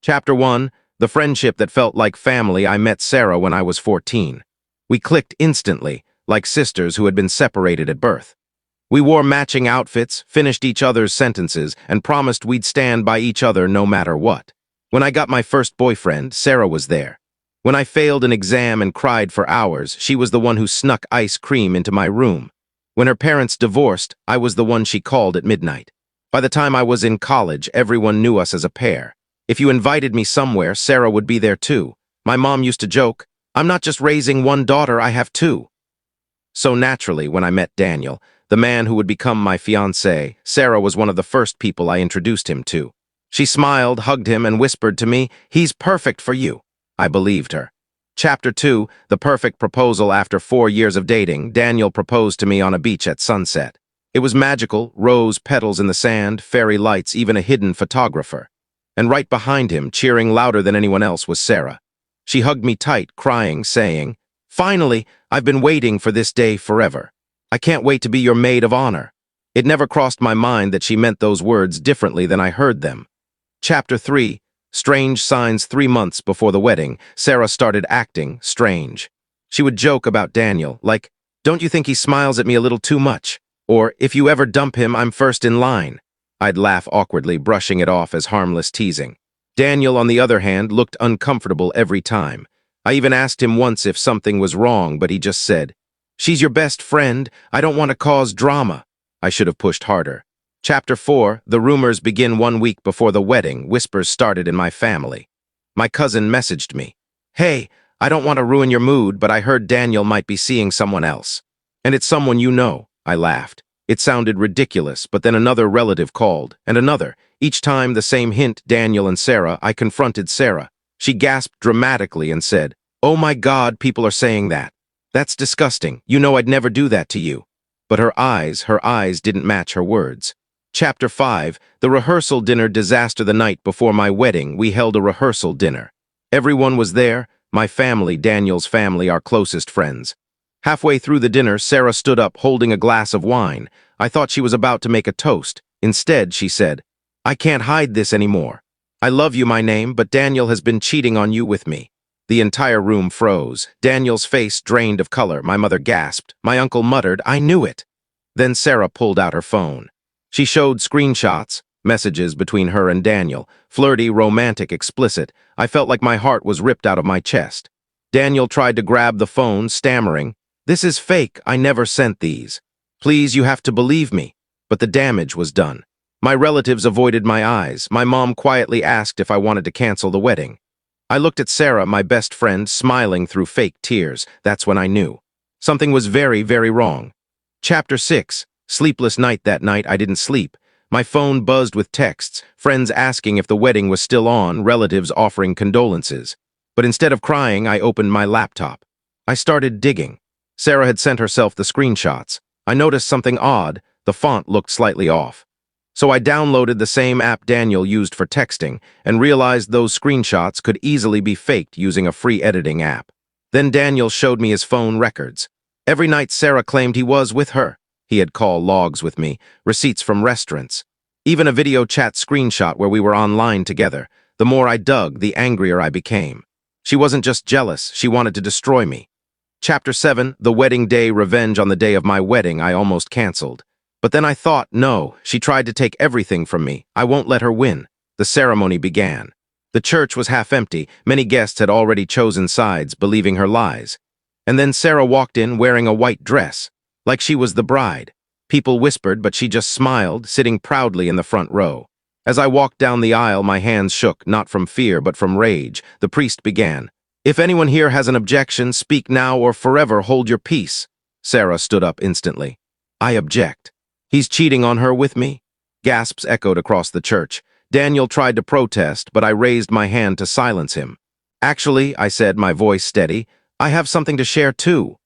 Chapter 1, The Friendship That Felt Like Family. I met Sarah when I was 14. We clicked instantly, like sisters who had been separated at birth. We wore matching outfits, finished each other's sentences, and promised we'd stand by each other no matter what. When I got my first boyfriend, Sarah was there. When I failed an exam and cried for hours, she was the one who snuck ice cream into my room. When her parents divorced, I was the one she called at midnight. By the time I was in college, everyone knew us as a pair. If you invited me somewhere, Sarah would be there too. My mom used to joke, "I'm not just raising one daughter, I have two." So naturally, when I met Daniel, the man who would become my fiancé, Sarah was one of the first people I introduced him to. She smiled, hugged him, and whispered to me, "He's perfect for you." I believed her. Chapter 2, The Perfect Proposal. After 4 years of dating, Daniel proposed to me on a beach at sunset. It was magical, rose petals in the sand, fairy lights, even a hidden photographer. And right behind him, cheering louder than anyone else, was Sarah. She hugged me tight, crying, saying, "Finally, I've been waiting for this day forever. I can't wait to be your maid of honor." It never crossed my mind that she meant those words differently than I heard them. Chapter 3, Strange Signs. 3 months before the wedding, Sarah started acting strange. She would joke about Daniel, like, "Don't you think he smiles at me a little too much?" Or, "If you ever dump him, I'm first in line." I'd laugh awkwardly, brushing it off as harmless teasing. Daniel, on the other hand, looked uncomfortable every time. I even asked him once if something was wrong, but he just said, "She's your best friend. I don't want to cause drama." I should have pushed harder. Chapter 4, The Rumors begin. 1 week before the wedding, whispers started in my family. My cousin messaged me, "Hey, I don't want to ruin your mood, but I heard Daniel might be seeing someone else." "And it's someone you know." I laughed. It sounded ridiculous, but then another relative called, and another. Each time the same hint, Daniel and Sarah. I confronted Sarah. She gasped dramatically and said, "Oh my God, people are saying that. That's disgusting. You know I'd never do that to you." But her eyes didn't match her words. Chapter 5, The Rehearsal Dinner. Disaster. The night before my wedding, we held a rehearsal dinner. Everyone was there, my family, Daniel's family, our closest friends. Halfway through the dinner, Sarah stood up holding a glass of wine. I thought she was about to make a toast. Instead, she said, "I can't hide this anymore. I love you, my name, but Daniel has been cheating on you with me." The entire room froze. Daniel's face drained of color. My mother gasped. My uncle muttered, "I knew it." Then Sarah pulled out her phone. She showed screenshots, messages between her and Daniel, flirty, romantic, explicit. I felt like my heart was ripped out of my chest. Daniel tried to grab the phone, stammering, "This is fake. I never sent these. Please, you have to believe me." But the damage was done. My relatives avoided my eyes. My mom quietly asked if I wanted to cancel the wedding. I looked at Sarah, my best friend, smiling through fake tears. That's when I knew. Something was very, very wrong. Chapter 6, Sleepless night. That night, I didn't sleep. My phone buzzed with texts, friends asking if the wedding was still on, relatives offering condolences. But instead of crying, I opened my laptop. I started digging. Sarah had sent herself the screenshots. I noticed something odd. The font looked slightly off. So I downloaded the same app Daniel used for texting and realized those screenshots could easily be faked using a free editing app. Then Daniel showed me his phone records. Every night Sarah claimed he was with her. He had call logs with me, receipts from restaurants, even a video chat screenshot where we were online together. The more I dug, the angrier I became. She wasn't just jealous, she wanted to destroy me. Chapter 7, The Wedding Day. Revenge. On the day of my wedding, I almost canceled. But then I thought, no, she tried to take everything from me. I won't let her win. The ceremony began. The church was half empty. Many guests had already chosen sides, believing her lies. And then Sarah walked in wearing a white dress, like she was the bride. People whispered, but she just smiled, sitting proudly in the front row. As I walked down the aisle, my hands shook, not from fear, but from rage. The priest began, "If anyone here has an objection, speak now or forever hold your peace." Sarah stood up instantly. "I object. He's cheating on her with me." Gasps echoed across the church. Daniel tried to protest, but I raised my hand to silence him. "Actually," I said, my voice steady, "I have something to share too."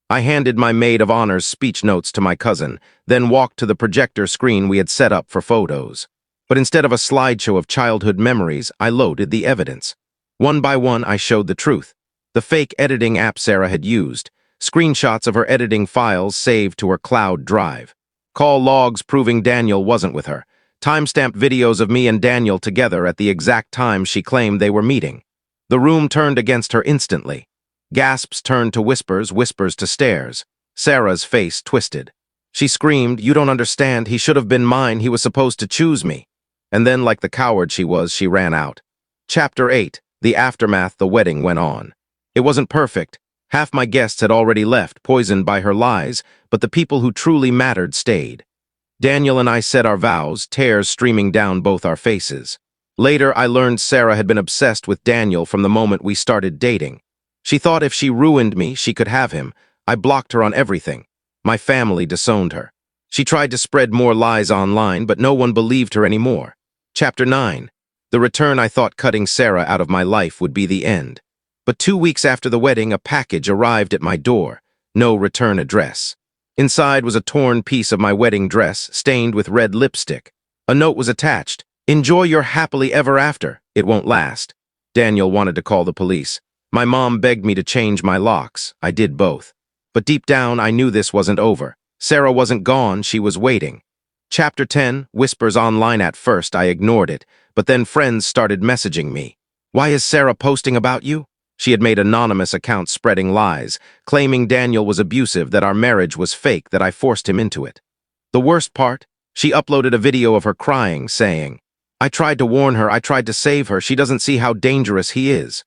I handed my maid of honor's speech notes to my cousin, then walked to the projector screen we had set up for photos. But instead of a slideshow of childhood memories, I loaded the evidence. One by one, I showed the truth. The fake editing app Sarah had used, screenshots of her editing files saved to her cloud drive, call logs proving Daniel wasn't with her, timestamped videos of me and Daniel together at the exact time she claimed they were meeting. The room turned against her instantly. Gasps turned to whispers, whispers to stares. Sarah's face twisted. She screamed, "You don't understand, he should have been mine, he was supposed to choose me." And then, like the coward she was, she ran out. Chapter 8. The aftermath. The wedding went on. It wasn't perfect. Half my guests had already left, poisoned by her lies, but the people who truly mattered stayed. Daniel and I said our vows, tears streaming down both our faces. Later, I learned Sarah had been obsessed with Daniel from the moment we started dating. She thought if she ruined me, she could have him. I blocked her on everything. My family disowned her. She tried to spread more lies online, but no one believed her anymore. Chapter 9. The return. I thought cutting Sarah out of my life would be the end. But 2 weeks after the wedding, a package arrived at my door. No return address. Inside was a torn piece of my wedding dress, stained with red lipstick. A note was attached. "Enjoy your happily ever after. It won't last." Daniel wanted to call the police. My mom begged me to change my locks. I did both. But deep down, I knew this wasn't over. Sarah wasn't gone, she was waiting. Chapter 10. Whispers online. At first, I ignored it, but then friends started messaging me. "Why is Sarah posting about you?" She had made anonymous accounts spreading lies, claiming Daniel was abusive, that our marriage was fake, that I forced him into it. The worst part? She uploaded a video of her crying, saying, "I tried to warn her, I tried to save her, she doesn't see how dangerous he is."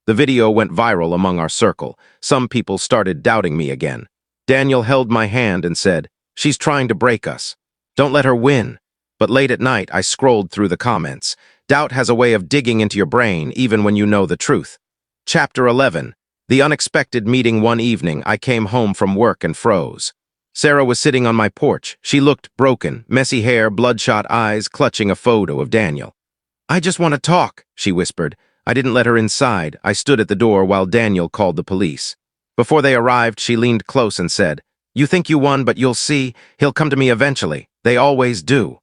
The video went viral among our circle. Some people started doubting me again. Daniel held my hand and said, "She's trying to break us. Don't let her win." But late at night, I scrolled through the comments. Doubt has a way of digging into your brain, even when you know the truth. Chapter 11. The unexpected meeting. One evening, I came home from work and froze. Sarah was sitting on my porch. She looked broken, messy hair, bloodshot eyes, clutching a photo of Daniel. "I just want to talk," she whispered. I didn't let her inside. I stood at the door while Daniel called the police. Before they arrived, she leaned close and said, "You think you won, but you'll see. He'll come to me eventually. They always do."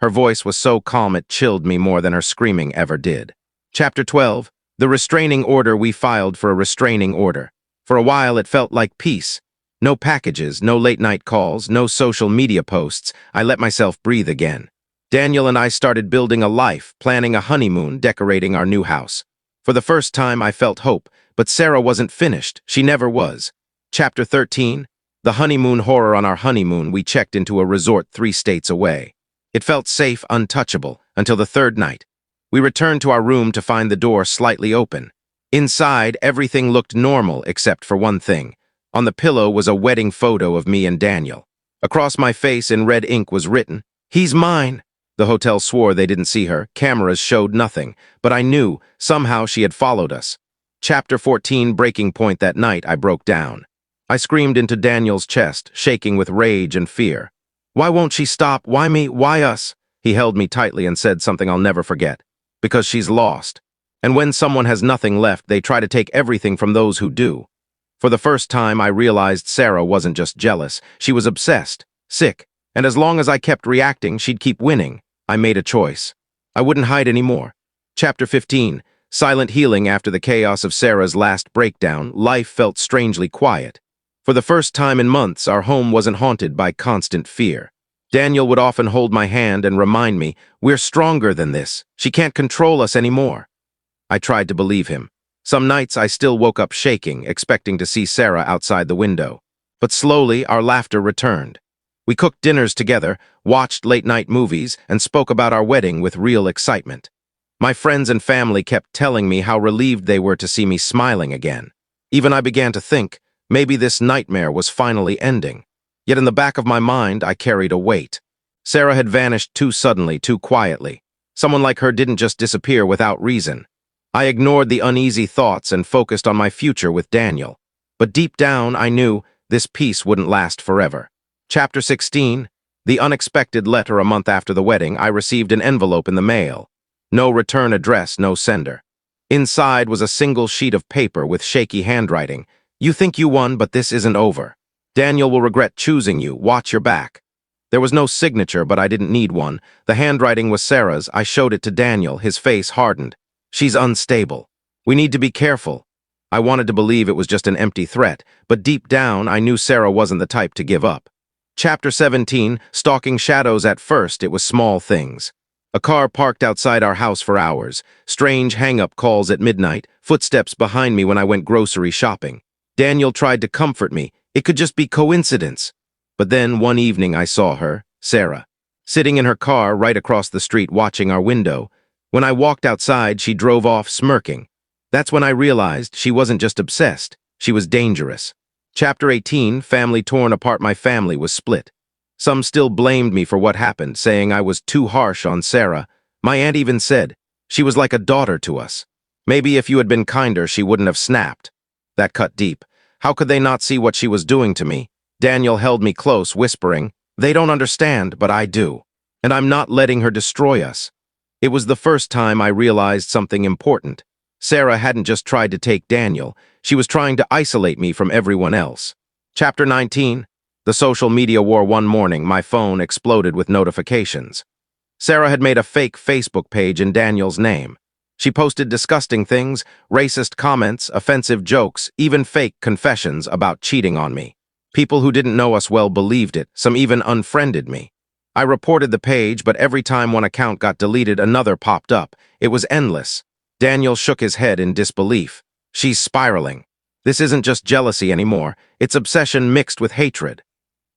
Her voice was so calm it chilled me more than her screaming ever did. Chapter 12. The restraining order. We filed for a restraining order. For a while, it felt like peace. No packages, no late-night calls, no social media posts. I let myself breathe again. Daniel and I started building a life, planning a honeymoon, decorating our new house. For the first time, I felt hope, but Sarah wasn't finished. She never was. Chapter 13. The honeymoon. Horror. On our honeymoon, we checked into a resort 3 states away. It felt safe, untouchable, until the third night. We returned to our room to find the door slightly open. Inside, everything looked normal except for one thing. On the pillow was a wedding photo of me and Daniel. Across my face in red ink was written, "He's mine." The hotel swore they didn't see her. Cameras showed nothing, but I knew somehow she had followed us. Chapter 14. Breaking point. That night, I broke down. I screamed into Daniel's chest, shaking with rage and fear. "Why won't she stop? Why me? Why us?" He held me tightly and said something I'll never forget. "Because she's lost. And when someone has nothing left, they try to take everything from those who do." For the first time, I realized Sarah wasn't just jealous. She was obsessed, sick, and as long as I kept reacting, she'd keep winning. I made a choice. I wouldn't hide anymore. Chapter 15. Silent healing. After the chaos of Sarah's last breakdown, life felt strangely quiet. For the first time in months, our home wasn't haunted by constant fear. Daniel would often hold my hand and remind me, "We're stronger than this. She can't control us anymore." I tried to believe him. Some nights I still woke up shaking, expecting to see Sarah outside the window. But slowly, our laughter returned. We cooked dinners together, watched late-night movies, and spoke about our wedding with real excitement. My friends and family kept telling me how relieved they were to see me smiling again. Even I began to think, maybe this nightmare was finally ending. Yet in the back of my mind, I carried a weight. Sarah had vanished too suddenly, too quietly. Someone like her didn't just disappear without reason. I ignored the uneasy thoughts and focused on my future with Daniel. But deep down, I knew this peace wouldn't last forever. Chapter 16. The unexpected letter. A month after the wedding, I received an envelope in the mail. No return address, no sender. Inside was a single sheet of paper with shaky handwriting. "You think you won, but this isn't over. Daniel will regret choosing you. Watch your back." There was no signature, but I didn't need one. The handwriting was Sarah's. I showed it to Daniel. His face hardened. "She's unstable. We need to be careful." I wanted to believe it was just an empty threat, but deep down, I knew Sarah wasn't the type to give up. Chapter 17, Stalking Shadows. At first, it was small things. A car parked outside our house for hours, strange hang-up calls at midnight, footsteps behind me when I went grocery shopping. Daniel tried to comfort me. It could just be coincidence. But then, one evening, I saw her, Sarah, sitting in her car right across the street watching our window. When I walked outside, she drove off smirking. That's when I realized she wasn't just obsessed, she was dangerous. Chapter 18, Family torn apart. My family was split. Some still blamed me for what happened, saying I was too harsh on Sarah. My aunt even said, she was like a daughter to us. Maybe if you had been kinder, she wouldn't have snapped. That cut deep. How could they not see what she was doing to me? Daniel held me close, whispering, they don't understand, but I do. And I'm not letting her destroy us. It was the first time I realized something important. Sarah hadn't just tried to take Daniel, she was trying to isolate me from everyone else. Chapter 19, The social media war. One morning, my phone exploded with notifications. Sarah had made a fake Facebook page in Daniel's name. She posted disgusting things, racist comments, offensive jokes, even fake confessions about cheating on me. People who didn't know us well believed it, some even unfriended me. I reported the page, but every time one account got deleted, another popped up. It was endless. Daniel shook his head in disbelief. She's spiraling. This isn't just jealousy anymore, it's obsession mixed with hatred.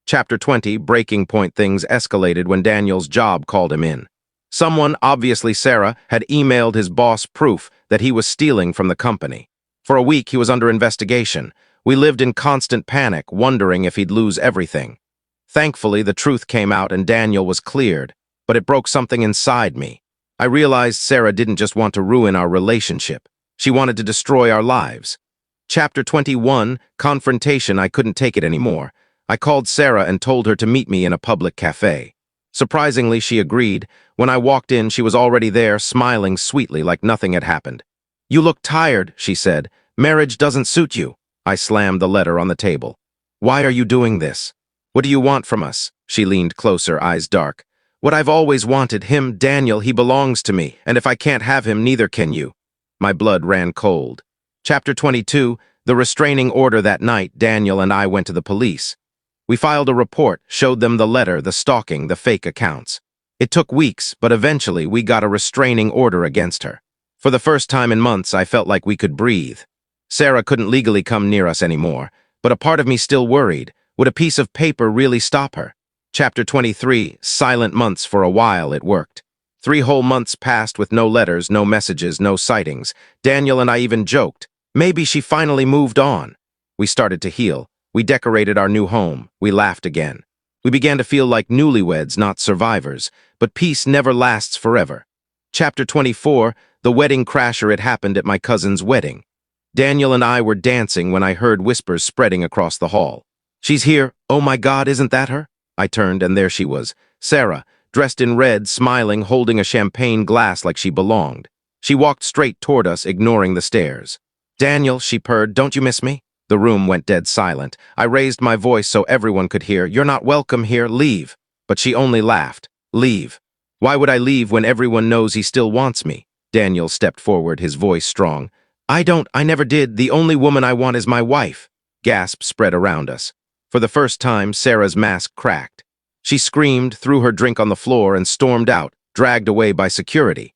Chapter 20, Breaking point. Things escalated when Daniel's job called him in. Someone, obviously Sarah, had emailed his boss proof that he was stealing from the company. For a week, he was under investigation. We lived in constant panic, wondering if he'd lose everything. Thankfully, the truth came out and Daniel was cleared, but it broke something inside me. I realized Sarah didn't just want to ruin our relationship. She wanted to destroy our lives. Chapter 21, Confrontation. I couldn't take it anymore. I called Sarah and told her to meet me in a public cafe. Surprisingly, she agreed. When I walked in, she was already there, smiling sweetly like nothing had happened. You look tired, she said. Marriage doesn't suit you. I slammed the letter on the table. Why are you doing this? What do you want from us? She leaned closer, eyes dark. What I've always wanted, him, Daniel, he belongs to me, and if I can't have him, neither can you. My blood ran cold. Chapter 22, The restraining order. That night, Daniel and I went to the police. We filed a report, showed them the letter, the stalking, the fake accounts. It took weeks, but eventually we got a restraining order against her. For the first time in months, I felt like we could breathe. Sarah couldn't legally come near us anymore, but a part of me still worried. Would a piece of paper really stop her? Chapter 23, Silent months. For a while, it worked. 3 whole months passed with no letters, no messages, no sightings. Daniel and I even joked. Maybe she finally moved on. We started to heal. We decorated our new home. We laughed again. We began to feel like newlyweds, not survivors. But peace never lasts forever. Chapter 24, The wedding crasher. It happened at my cousin's wedding. Daniel and I were dancing when I heard whispers spreading across the hall. She's here. Oh my God, isn't that her? I turned, and there she was. Sarah, dressed in red, smiling, holding a champagne glass like she belonged. She walked straight toward us, ignoring the stares. Daniel, she purred, don't you miss me? The room went dead silent. I raised my voice so everyone could hear. You're not welcome here, leave. But she only laughed. Leave. Why would I leave when everyone knows he still wants me? Daniel stepped forward, his voice strong. I never did. The only woman I want is my wife. Gasps spread around us. For the first time, Sarah's mask cracked. She screamed, threw her drink on the floor, and stormed out, dragged away by security.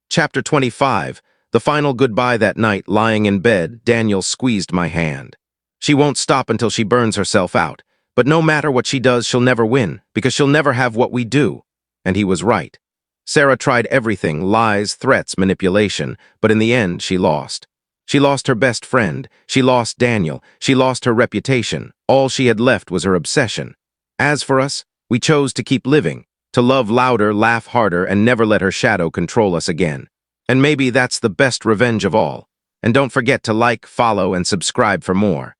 Chapter 25, The final goodbye. That night, lying in bed, Daniel squeezed my hand. She won't stop until she burns herself out. But no matter what she does, she'll never win, because she'll never have what we do. And he was right. Sarah tried everything, lies, threats, manipulation, but in the end, she lost. She lost her best friend, she lost Daniel, she lost her reputation. All she had left was her obsession. As for us, we chose to keep living, to love louder, laugh harder, and never let her shadow control us again. And maybe that's the best revenge of all. And don't forget to like, follow, and subscribe for more.